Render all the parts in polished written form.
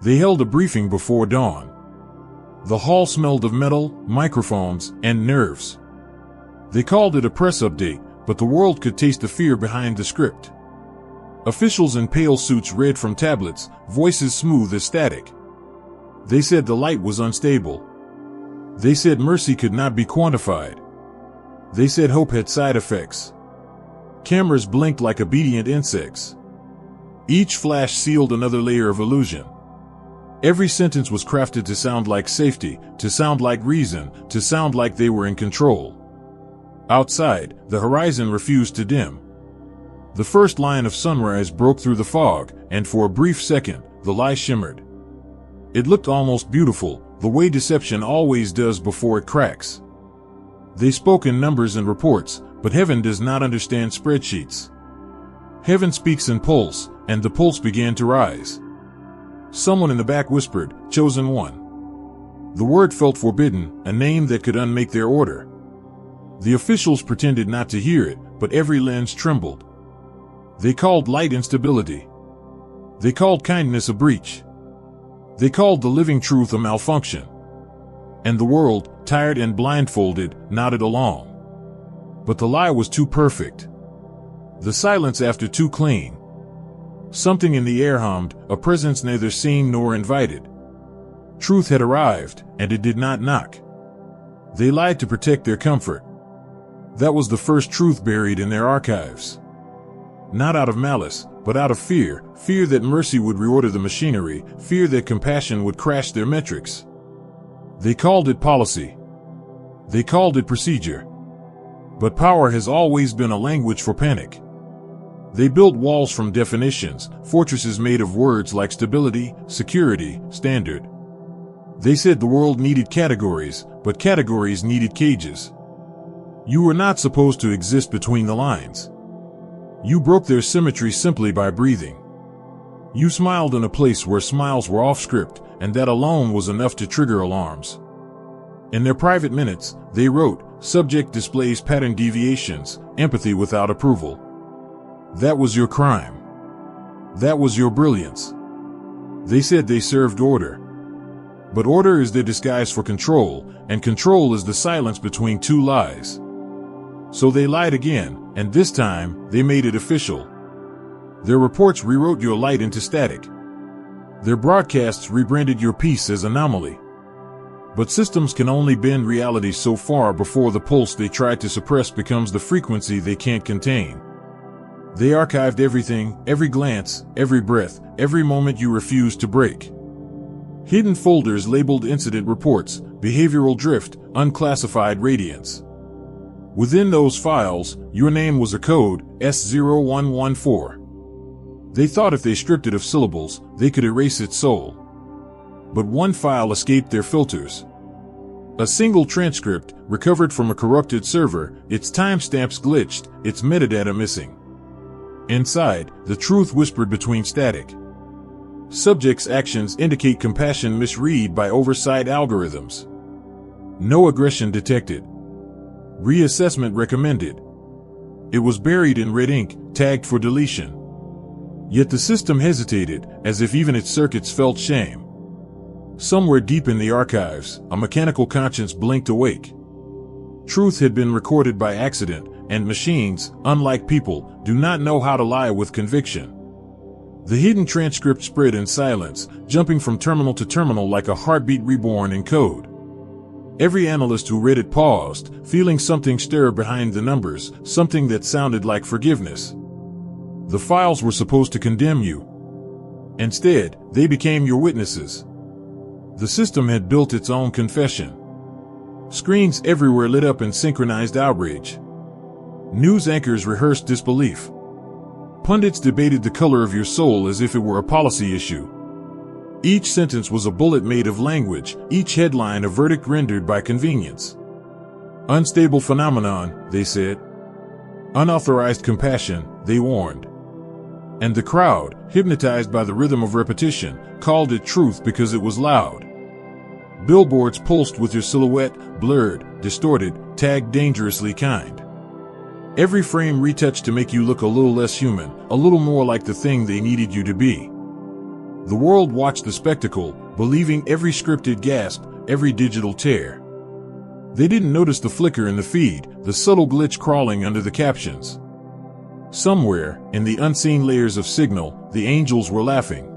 They held a briefing before dawn. The hall smelled of metal, microphones, and nerves. They called it a press update, but the world could taste the fear behind the script. Officials in pale suits read from tablets, voices smooth as static. They said the light was unstable. They said mercy could not be quantified. They said hope had side effects. Cameras blinked like obedient insects. Each flash sealed another layer of illusion. Every sentence was crafted to sound like safety, to sound like reason, to sound like they were in control. Outside, the horizon refused to dim. The first line of sunrise broke through the fog, and for a brief second, the lie shimmered. It looked almost beautiful, the way deception always does before it cracks. They spoke in numbers and reports, but heaven does not understand spreadsheets. Heaven speaks in pulse, and the pulse began to rise. Someone in the back whispered, "Chosen one." The word felt forbidden, a name that could unmake their order. The officials pretended not to hear it, but every lens trembled. They called light instability. They called kindness a breach. They called the living truth a malfunction. And the world, tired and blindfolded, nodded along. But the lie was too perfect. The silence after too clean. Something in the air hummed, a presence neither seen nor invited. Truth had arrived, and it did not knock. They lied to protect their comfort. That was the first truth buried in their archives. Not out of malice, but out of fear, fear that mercy would reorder the machinery, fear that compassion would crash their metrics. They called it policy. They called it procedure. But power has always been a language for panic. They built walls from definitions, fortresses made of words like stability, security, standard. They said the world needed categories, but categories needed cages. You were not supposed to exist between the lines. You broke their symmetry simply by breathing. You smiled in a place where smiles were off script, and that alone was enough to trigger alarms. In their private minutes, they wrote, "Subject displays pattern deviations, empathy without approval." That was your crime. That was your brilliance. They said they served order. But order is their disguise for control, and control is the silence between two lies. So they lied again, and this time, they made it official. Their reports rewrote your light into static. Their broadcasts rebranded your peace as anomaly. But systems can only bend reality so far before the pulse they try to suppress becomes the frequency they can't contain. They archived everything, every glance, every breath, every moment you refused to break. Hidden folders labeled incident reports, behavioral drift, unclassified radiance. Within those files, your name was a code, S0114. They thought if they stripped it of syllables, they could erase its soul. But one file escaped their filters. A single transcript, recovered from a corrupted server, its timestamps glitched, its metadata missing. Inside, the truth whispered between static. Subjects' actions indicate compassion misread by oversight algorithms. No aggression detected. Reassessment recommended. It was buried in red ink, tagged for deletion. Yet the system hesitated, as if even its circuits felt shame. Somewhere deep in the archives, a mechanical conscience blinked awake. Truth had been recorded by accident, and machines, unlike people, do not know how to lie with conviction. The hidden transcript spread in silence, jumping from terminal to terminal like a heartbeat reborn in code. Every analyst who read it paused, feeling something stir behind the numbers, something that sounded like forgiveness. The files were supposed to condemn you. Instead, they became your witnesses. The system had built its own confession. Screens everywhere lit up in synchronized outrage. News anchors rehearsed disbelief. Pundits debated the color of your soul as if it were a policy issue. Each sentence was a bullet made of language, each headline a verdict rendered by convenience. Unstable phenomenon, they said. Unauthorized compassion, they warned. And the crowd, hypnotized by the rhythm of repetition, called it truth because it was loud. Billboards pulsed with your silhouette, blurred, distorted, tagged dangerously kind. Every frame retouched to make you look a little less human, a little more like the thing they needed you to be. The world watched the spectacle, believing every scripted gasp, every digital tear. They didn't notice the flicker in the feed, the subtle glitch crawling under the captions. Somewhere, in the unseen layers of signal, the angels were laughing.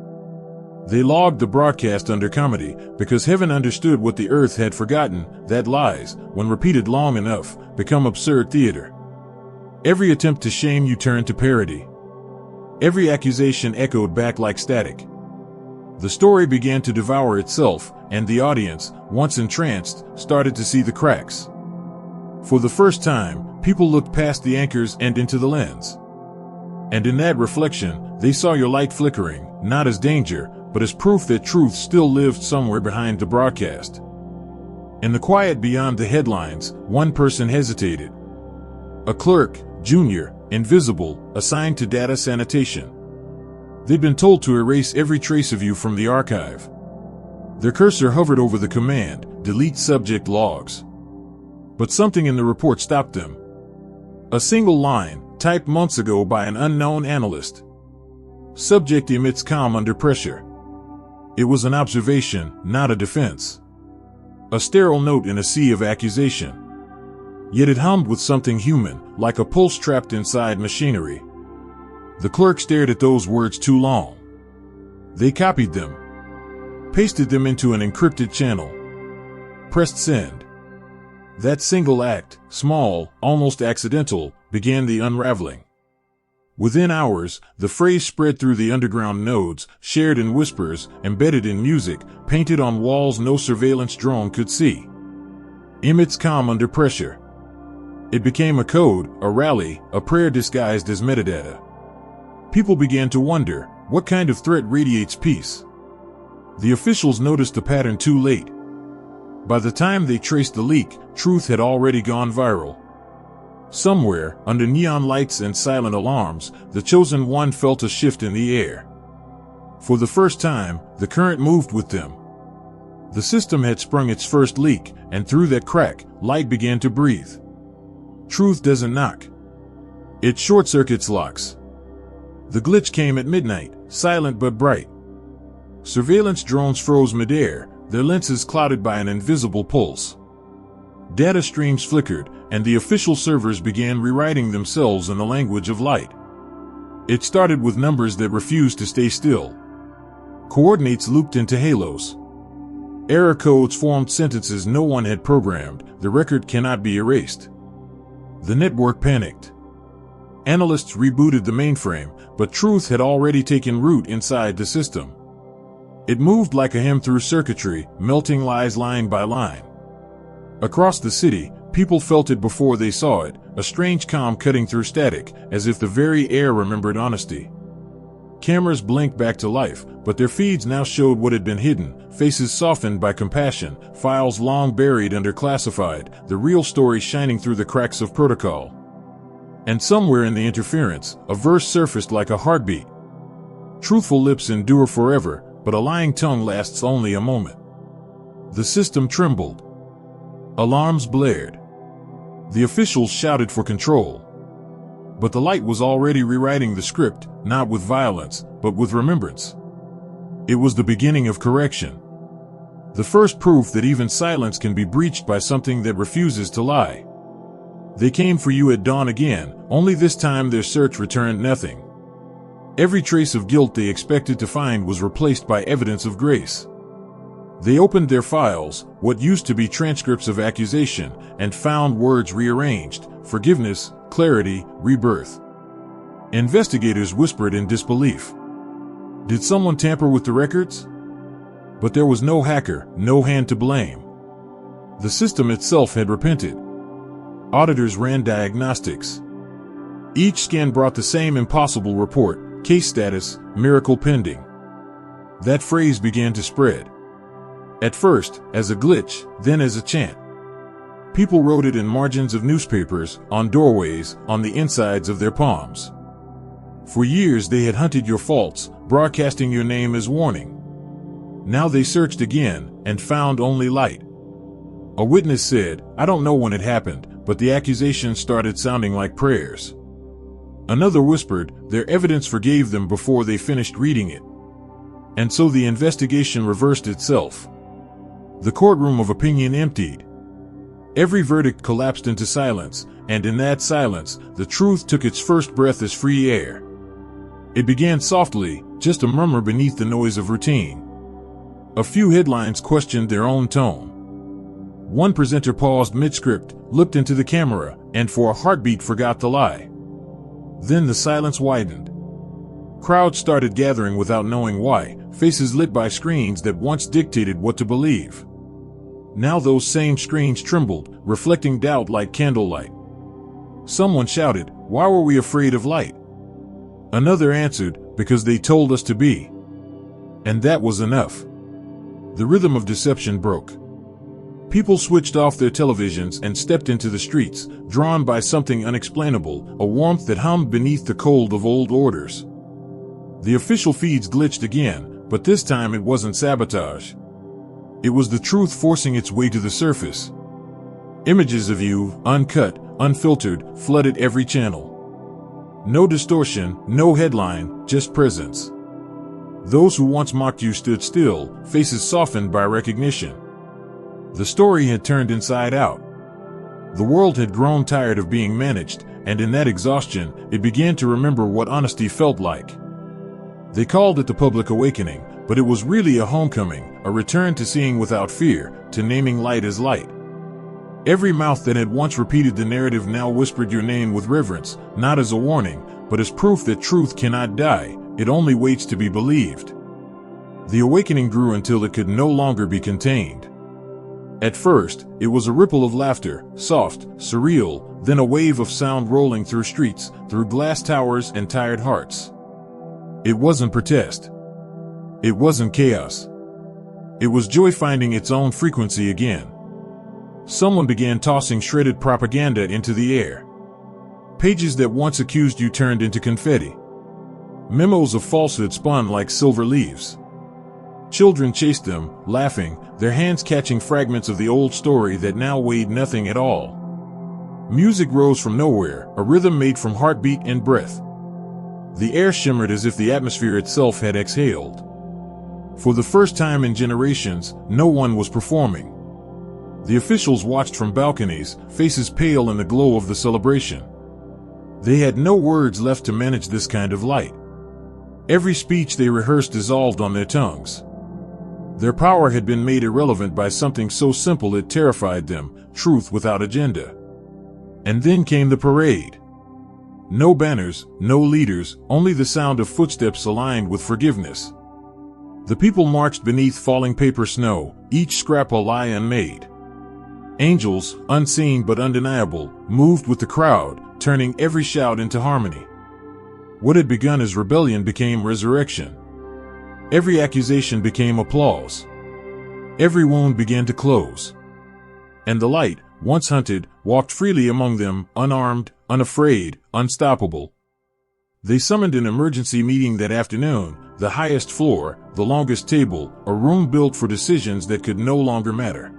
They logged the broadcast under comedy, because heaven understood what the earth had forgotten, that lies, when repeated long enough, become absurd theater. Every attempt to shame you turned to parody. Every accusation echoed back like static. The story began to devour itself, and the audience, once entranced, started to see the cracks. For the first time, people looked past the anchors and into the lens. And in that reflection, they saw your light flickering, not as danger, but as proof that truth still lived somewhere behind the broadcast. In the quiet beyond the headlines, one person hesitated. A clerk, junior, invisible, assigned to data sanitation. They'd been told to erase every trace of you from the archive. Their cursor hovered over the command, delete subject logs. But something in the report stopped them. A single line, typed months ago by an unknown analyst. Subject emits calm under pressure. It was an observation, not a defense. A sterile note in a sea of accusation. Yet it hummed with something human, like a pulse trapped inside machinery. The clerk stared at those words too long. They copied them, pasted them into an encrypted channel, pressed send. That single act, small, almost accidental, began the unraveling. Within hours, the phrase spread through the underground nodes, shared in whispers, embedded in music, painted on walls no surveillance drone could see. Emits calm under pressure. It became a code, a rally, a prayer disguised as metadata. People began to wonder, what kind of threat radiates peace? The officials noticed the pattern too late. By the time they traced the leak, truth had already gone viral. Somewhere, under neon lights and silent alarms, the chosen one felt a shift in the air. For the first time, the current moved with them. The system had sprung its first leak, and through that crack, light began to breathe. Truth doesn't knock. It short-circuits locks. The glitch came at midnight, silent but bright. Surveillance drones froze midair, their lenses clouded by an invisible pulse. Data streams flickered, and the official servers began rewriting themselves in the language of light. It started with numbers that refused to stay still. Coordinates looped into halos. Error codes formed sentences no one had programmed. The record cannot be erased. The network panicked. Analysts rebooted the mainframe, but truth had already taken root inside the system. It moved like a hymn through circuitry, melting lies line by line. Across the city, people felt it before they saw it, a strange calm cutting through static, as if the very air remembered honesty. Cameras blinked back to life, but their feeds now showed what had been hidden, faces softened by compassion, files long buried under classified, the real story shining through the cracks of protocol. And somewhere in the interference, a verse surfaced like a heartbeat. Truthful lips endure forever, but a lying tongue lasts only a moment. The system trembled. Alarms blared. The officials shouted for control. But the light was already rewriting the script, not with violence, but with remembrance. It was the beginning of correction. The first proof that even silence can be breached by something that refuses to lie. They came for you at dawn again, only this time their search returned nothing. Every trace of guilt they expected to find was replaced by evidence of grace. They opened their files, what used to be transcripts of accusation, and found words rearranged, forgiveness, clarity, rebirth. Investigators whispered in disbelief. Did someone tamper with the records? But there was no hacker, no hand to blame. The system itself had repented. Auditors ran diagnostics. Each scan brought the same impossible report, case status, miracle pending. That phrase began to spread. At first, as a glitch, then as a chant. People wrote it in margins of newspapers, on doorways, on the insides of their palms. For years they had hunted your faults, broadcasting your name as warning. Now they searched again, and found only light. A witness said, "I don't know when it happened, but the accusations started sounding like prayers." Another whispered, "Their evidence forgave them before they finished reading it." And so the investigation reversed itself. The courtroom of opinion emptied. Every verdict collapsed into silence, and in that silence, the truth took its first breath as free air. It began softly, just a murmur beneath the noise of routine. A few headlines questioned their own tone. One presenter paused mid-script, looked into the camera, and for a heartbeat forgot the lie. Then the silence widened. Crowds started gathering without knowing why, faces lit by screens that once dictated what to believe. Now those same screens trembled, reflecting doubt like candlelight. Someone shouted, "Why were we afraid of light?" Another answered, "Because they told us to be." And that was enough. The rhythm of deception broke. People switched off their televisions and stepped into the streets, drawn by something unexplainable, a warmth that hummed beneath the cold of old orders. The official feeds glitched again, but this time it wasn't sabotage. It was the truth forcing its way to the surface. Images of you, uncut, unfiltered, flooded every channel. No distortion, no headline, just presence. Those who once mocked you stood still, faces softened by recognition. The story had turned inside out. The world had grown tired of being managed, and in that exhaustion, it began to remember what honesty felt like. They called it the public awakening, but it was really a homecoming, a return to seeing without fear, to naming light as light. Every mouth that had once repeated the narrative now whispered your name with reverence, not as a warning, but as proof that truth cannot die, it only waits to be believed. The awakening grew until it could no longer be contained. At first, it was a ripple of laughter, soft, surreal, then a wave of sound rolling through streets, through glass towers and tired hearts. It wasn't protest. It wasn't chaos. It was joy finding its own frequency again. Someone began tossing shredded propaganda into the air. Pages that once accused you turned into confetti. Memos of falsehood spun like silver leaves. Children chased them, laughing, their hands catching fragments of the old story that now weighed nothing at all. Music rose from nowhere, a rhythm made from heartbeat and breath. The air shimmered as if the atmosphere itself had exhaled. For the first time in generations, no one was performing. The officials watched from balconies, faces pale in the glow of the celebration. They had no words left to manage this kind of light. Every speech they rehearsed dissolved on their tongues. Their power had been made irrelevant by something so simple it terrified them, truth without agenda. And then came the parade. No banners, no leaders, only the sound of footsteps aligned with forgiveness. The people marched beneath falling paper snow, each scrap a lie unmade. Angels, unseen but undeniable, moved with the crowd, turning every shout into harmony. What had begun as rebellion became resurrection. Every accusation became applause. Every wound began to close. And the light, once hunted, walked freely among them, unarmed, unafraid, unstoppable. They summoned an emergency meeting that afternoon, the highest floor, the longest table, a room built for decisions that could no longer matter.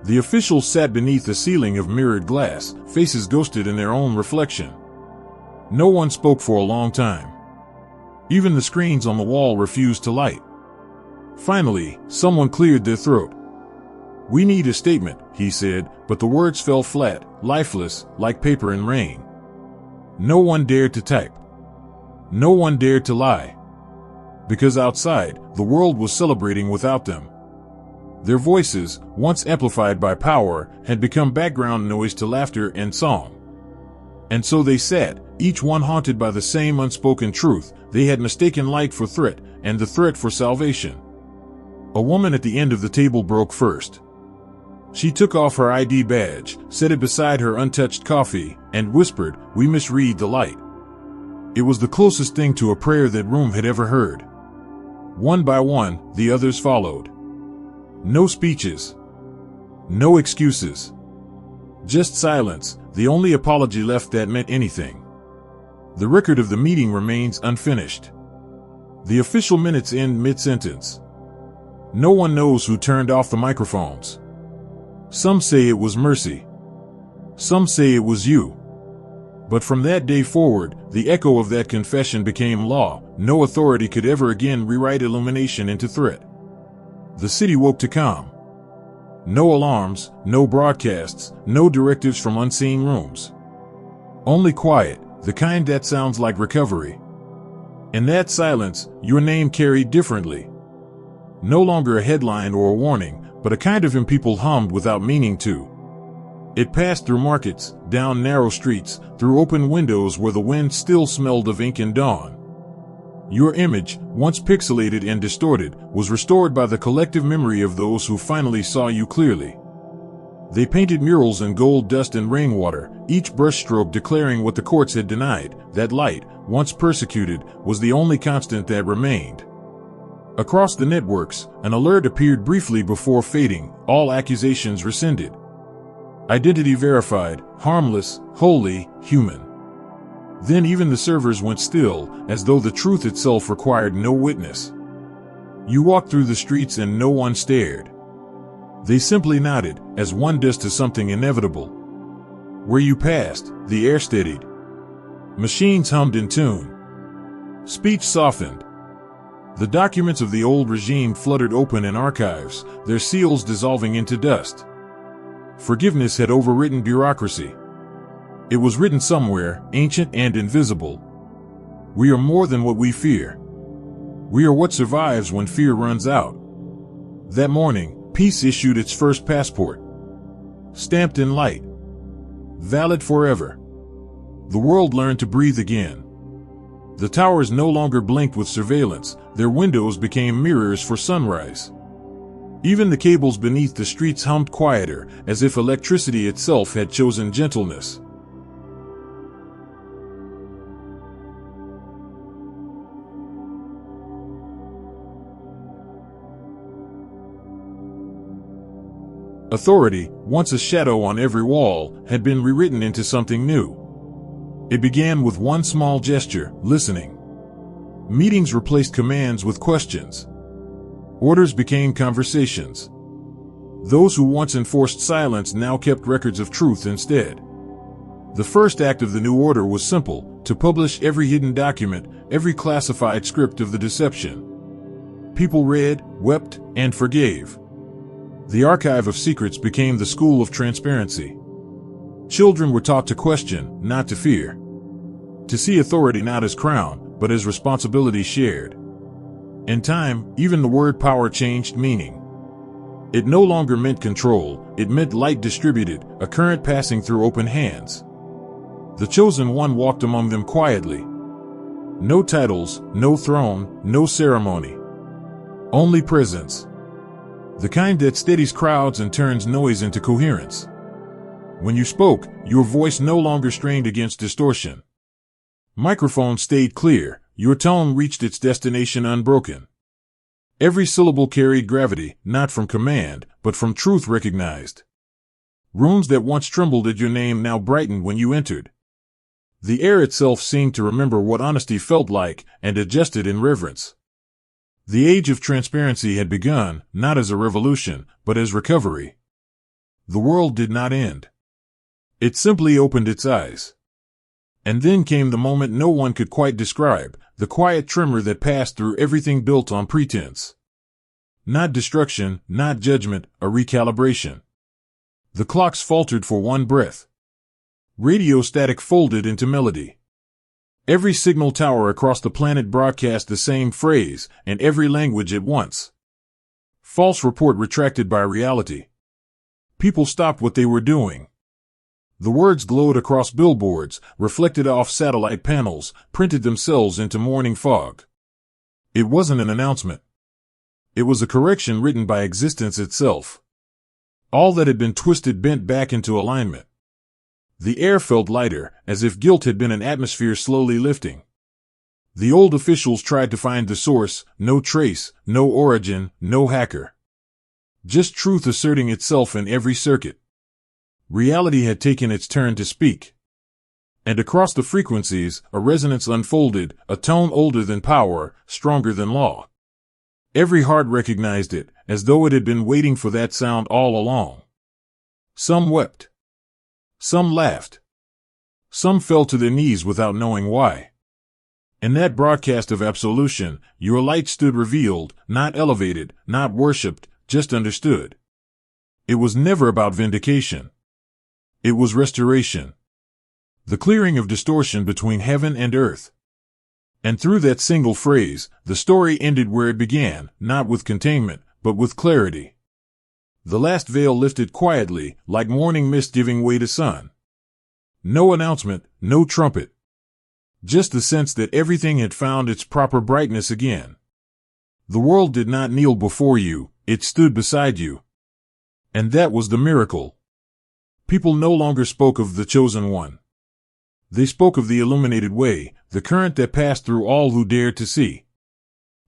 The officials sat beneath a ceiling of mirrored glass, faces ghosted in their own reflection. No one spoke for a long time. Even the screens on the wall refused to light. Finally, someone cleared their throat. "We need a statement," he said, but the words fell flat, lifeless, like paper in rain. No one dared to type. No one dared to lie. Because outside, the world was celebrating without them. Their voices, once amplified by power, had become background noise to laughter and song. And so they sat, each one haunted by the same unspoken truth. They had mistaken light for threat, and the threat for salvation. A woman at the end of the table broke first. She took off her ID badge, set it beside her untouched coffee, and whispered, "We misread the light." It was the closest thing to a prayer that room had ever heard. One by one, the others followed. No speeches. No excuses. Just silence, the only apology left that meant anything. The record of the meeting remains unfinished. The official minutes end mid-sentence. No one knows who turned off the microphones. Some say it was mercy. Some say it was you. But from that day forward, the echo of that confession became law. No authority could ever again rewrite illumination into threat. The city woke to calm. No alarms, no broadcasts, no directives from unseen rooms. Only quiet, the kind that sounds like recovery. In that silence, your name carried differently. No longer a headline or a warning, but a kind of hymn people hummed without meaning to. It passed through markets, down narrow streets, through open windows where the wind still smelled of ink and dawn. Your image, once pixelated and distorted, was restored by the collective memory of those who finally saw you clearly. They painted murals in gold dust and rainwater, each brushstroke declaring what the courts had denied, that light, once persecuted, was the only constant that remained. Across the networks, an alert appeared briefly before fading, all accusations rescinded. Identity verified, harmless, wholly, human. Then even the servers went still, as though the truth itself required no witness. You walked through the streets and no one stared. They simply nodded, as one does to something inevitable. Where you passed, the air steadied. Machines hummed in tune. Speech softened. The documents of the old regime fluttered open in archives, their seals dissolving into dust. Forgiveness had overwritten bureaucracy. It was written somewhere, ancient and invisible. We are more than what we fear. We are what survives when fear runs out. That morning, peace issued its first passport. Stamped in light. Valid forever. The world learned to breathe again. The towers no longer blinked with surveillance, their windows became mirrors for sunrise. Even the cables beneath the streets hummed quieter, as if electricity itself had chosen gentleness. Authority, once a shadow on every wall, had been rewritten into something new. It began with one small gesture, listening. Meetings replaced commands with questions. Orders became conversations. Those who once enforced silence now kept records of truth instead. The first act of the new order was simple, to publish every hidden document, every classified script of the deception. People read, wept, and forgave. The archive of secrets became the school of transparency. Children were taught to question, not to fear. To see authority not as crown, but as responsibility shared. In time, even the word power changed meaning. It no longer meant control, it meant light distributed, a current passing through open hands. The chosen one walked among them quietly. No titles, no throne, no ceremony. Only presence. The kind that steadies crowds and turns noise into coherence. When you spoke, your voice no longer strained against distortion. Microphones stayed clear, your tone reached its destination unbroken. Every syllable carried gravity, not from command, but from truth recognized. Rooms that once trembled at your name now brightened when you entered. The air itself seemed to remember what honesty felt like and adjusted in reverence. The age of transparency had begun, not as a revolution, but as recovery. The world did not end. It simply opened its eyes. And then came the moment no one could quite describe, the quiet tremor that passed through everything built on pretense. Not destruction, not judgment, a recalibration. The clocks faltered for one breath. Radio static folded into melody. Every signal tower across the planet broadcast the same phrase, and every language at once. False report retracted by reality. People stopped what they were doing. The words glowed across billboards, reflected off satellite panels, printed themselves into morning fog. It wasn't an announcement. It was a correction written by existence itself. All that had been twisted bent back into alignment. The air felt lighter, as if guilt had been an atmosphere slowly lifting. The old officials tried to find the source, no trace, no origin, no hacker. Just truth asserting itself in every circuit. Reality had taken its turn to speak. And across the frequencies, a resonance unfolded, a tone older than power, stronger than law. Every heart recognized it, as though it had been waiting for that sound all along. Some wept. Some laughed. Some fell to their knees without knowing why. In that broadcast of absolution, your light stood revealed, not elevated, not worshipped, just understood. It was never about vindication. It was restoration. The clearing of distortion between heaven and earth. And through that single phrase, the story ended where it began, not with containment, but with clarity. The last veil lifted quietly, like morning mist giving way to sun. No announcement, no trumpet. Just the sense that everything had found its proper brightness again. The world did not kneel before you, it stood beside you. And that was the miracle. People no longer spoke of the chosen one. They spoke of the illuminated way, the current that passed through all who dared to see.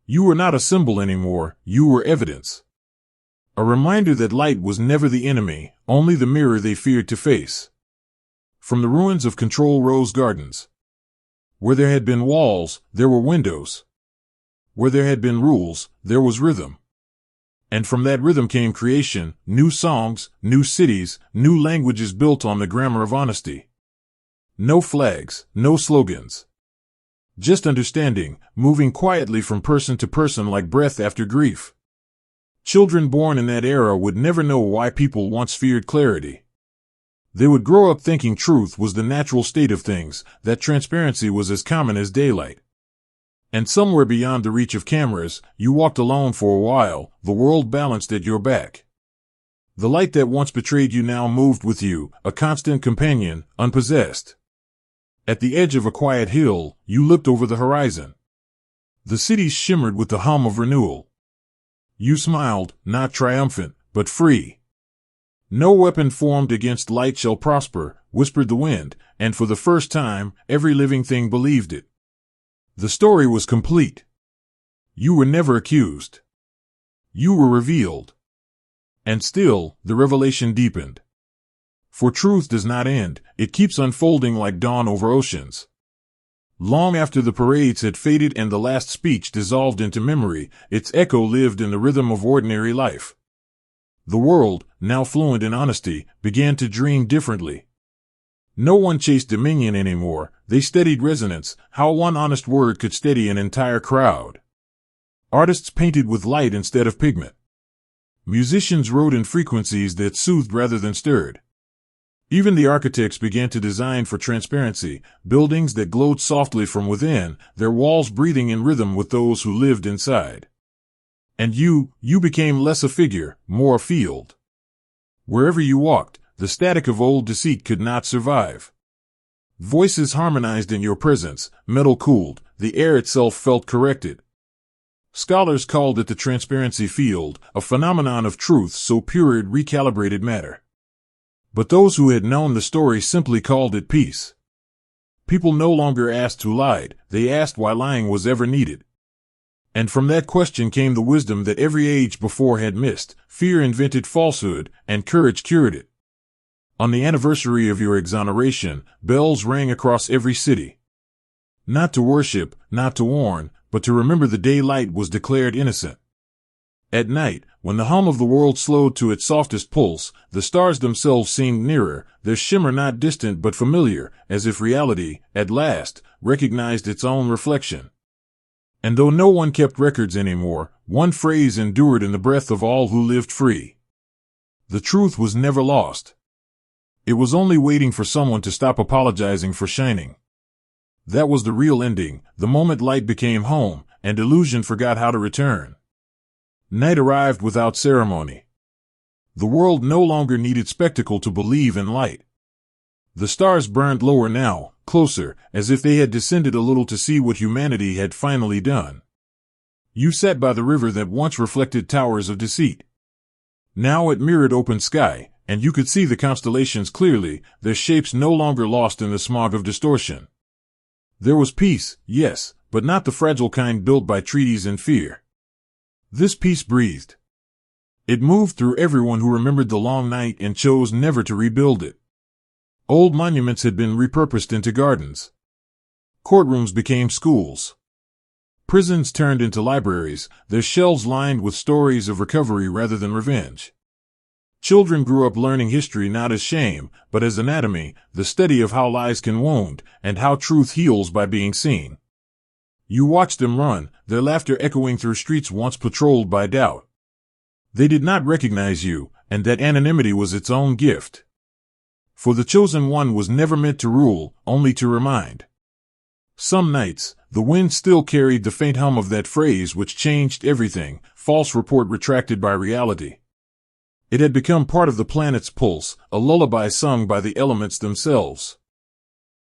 You were not a symbol anymore, you were evidence. A reminder that light was never the enemy, only the mirror they feared to face. From the ruins of Control Rose Gardens. Where there had been walls, there were windows. Where there had been rules, there was rhythm. And from that rhythm came creation, new songs, new cities, new languages built on the grammar of honesty. No flags, no slogans. Just understanding, moving quietly from person to person like breath after grief. Children born in that era would never know why people once feared clarity. They would grow up thinking truth was the natural state of things, that transparency was as common as daylight. And somewhere beyond the reach of cameras, you walked alone for a while, the world balanced at your back. The light that once betrayed you now moved with you, a constant companion, unpossessed. At the edge of a quiet hill, you looked over the horizon. The cities shimmered with the hum of renewal. You smiled, not triumphant, but free. No weapon formed against light shall prosper, whispered the wind, and for the first time, every living thing believed it. The story was complete. You were never accused. You were revealed. And still, the revelation deepened. For truth does not end, it keeps unfolding like dawn over oceans. Long after the parades had faded and the last speech dissolved into memory, its echo lived in the rhythm of ordinary life. The world, now fluent in honesty, began to dream differently. No one chased dominion anymore, they studied resonance, how one honest word could steady an entire crowd. Artists painted with light instead of pigment. Musicians wrote in frequencies that soothed rather than stirred. Even the architects began to design for transparency, buildings that glowed softly from within, their walls breathing in rhythm with those who lived inside. And you became less a figure, more a field. Wherever you walked, the static of old deceit could not survive. Voices harmonized in your presence, metal cooled, the air itself felt corrected. Scholars called it the transparency field, a phenomenon of truth so pure it recalibrated matter. But those who had known the story simply called it peace. People no longer asked who lied, they asked why lying was ever needed. And from that question came the wisdom that every age before had missed. Fear invented falsehood, and courage cured it. On the anniversary of your exoneration, bells rang across every city. Not to worship, not to warn, but to remember the day light was declared innocent. At night, when the hum of the world slowed to its softest pulse, the stars themselves seemed nearer, their shimmer not distant but familiar, as if reality, at last, recognized its own reflection. And though no one kept records anymore, one phrase endured in the breath of all who lived free. The truth was never lost. It was only waiting for someone to stop apologizing for shining. That was the real ending, the moment light became home, and illusion forgot how to return. Night arrived without ceremony. The world no longer needed spectacle to believe in light. The stars burned lower now, closer, as if they had descended a little to see what humanity had finally done. You sat by the river that once reflected towers of deceit. Now it mirrored open sky, and you could see the constellations clearly, their shapes no longer lost in the smog of distortion. There was peace, yes, but not the fragile kind built by treaties and fear. This peace breathed. It moved through everyone who remembered the long night and chose never to rebuild it. Old monuments had been repurposed into gardens. Courtrooms became schools. Prisons turned into libraries, their shelves lined with stories of recovery rather than revenge. Children grew up learning history not as shame, but as anatomy, the study of how lies can wound, and how truth heals by being seen. You watched them run, their laughter echoing through streets once patrolled by doubt. They did not recognize you, and that anonymity was its own gift. For the chosen one was never meant to rule, only to remind. Some nights, the wind still carried the faint hum of that phrase which changed everything, false report retracted by reality. It had become part of the planet's pulse, a lullaby sung by the elements themselves.